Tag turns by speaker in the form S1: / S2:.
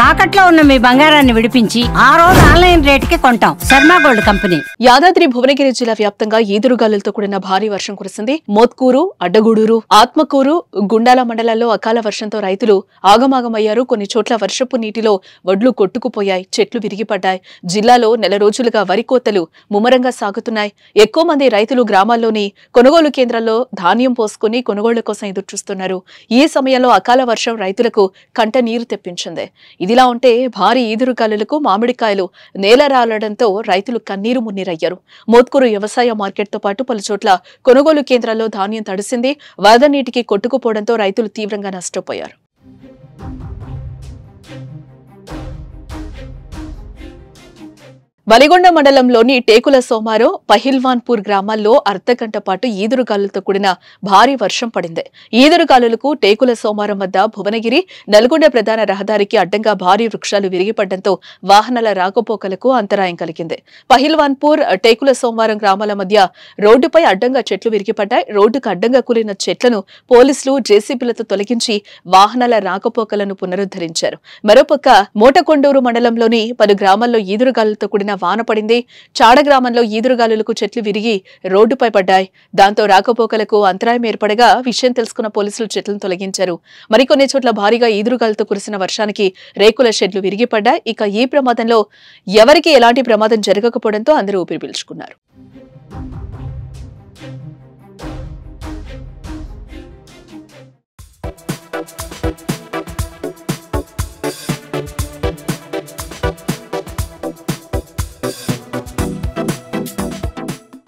S1: తాకట్లో ఉన్న మీ బంగారాన్ని విడిపించి ఆ రోజు ఆన్లైన్ రేటుకి కొంటాం. Sharma gold company.
S2: యాదాద్రి భువనగిరి జిల్లా వ్యాప్తంగా ఈదురుగాలులతో కూడిన భారీ వర్షం కురిసింది. మోత్కూరు, అడ్డగూడూరు, ఆత్మకూరు, గుండాల మండలాల్లో అకాల వర్షంతో రైతులు ఆగమాగమయ్యారు. కొన్ని చోట్ల వర్షపు నీటిలో వడ్లు కొట్టుకుపోయాయి, చెట్లు విరిగిపడ్డాయి. జిల్లాలో నెల రోజులుగా వరి కోతలు ముమ్మరంగా సాగుతున్నాయి. ఎక్కువ మంది రైతులు గ్రామాల్లోని కొనుగోలు కేంద్రాల్లో ధాన్యం పోసుకుని కొనుగోళ్ల కోసం ఎదురుచూస్తున్నారు. ఈ సమయంలో అకాల వర్షం రైతులకు కంట నీరు తెప్పించింది. ఇదిలా ఉంటే భారీ ఈదురుగాలులకు మామిడికాయలు నేలరాలడంతో రైతులు కన్నీరు మున్నీరయ్యారు. మోత్కూరు వ్యవసాయ మార్కెట్తో పాటు పలుచోట్ల కొనుగోలు కేంద్రాల్లో ధాన్యం తడిసింది. వరద నీటికి కొట్టుకుపోవడంతో రైతులు తీవ్రంగా నష్టపోయారు. వలిగొండ మండలంలోని టేకుల సోమారం, పహిల్వాన్పూర్ గ్రామాల్లో అర్ధగంట పాటు ఈదురుగాలులతో కూడిన భారీ వర్షం పడింది. ఈదురుగాలులకు టేకుల సోమారం వద్ద భువనగిరి, నల్గొండ ప్రధాన రహదారికి అడ్డంగా భారీ వృక్షాలు విరిగిపడడంతో వాహనాల రాకపోకలకు అంతరాయం కలిగింది. పహిల్వాన్పూర్, టేకుల సోమారం గ్రామాల మధ్య రోడ్డుపై అడ్డంగా చెట్లు విరిగిపడ్డాయి. రోడ్డుకు అడ్డంగా కూలిన చెట్లను పోలీసులు జేసీబీలతో తొలగించి వాహనాల రాకపోకలను పునరుద్ధరించారు. మరోపక్క మోటకొండూరు మండలంలోని పలు గ్రామాల్లో ఈదురుగాలులతో కూడిన వాన పడింది. చాడ గ్రామంలో ఈదురుగాలులకు చెట్లు విరిగి రోడ్డుపై పడ్డాయి. దాంతో రాకపోకలకు అంతరాయం ఏర్పడగా విషయం తెలుసుకున్న పోలీసులు చెట్లను తొలగించారు. మరికొన్ని చోట్ల భారీగా ఈదురుగాలులతో కురిసిన వర్షానికి రేకుల షెడ్లు విరిగిపడ్డాయి. ఇక ఈ ప్రమాదంలో ఎవరికీ ఎలాంటి ప్రమాదం జరగకపోవడంతో అందరూ ఊపిరి పీల్చుకున్నారు.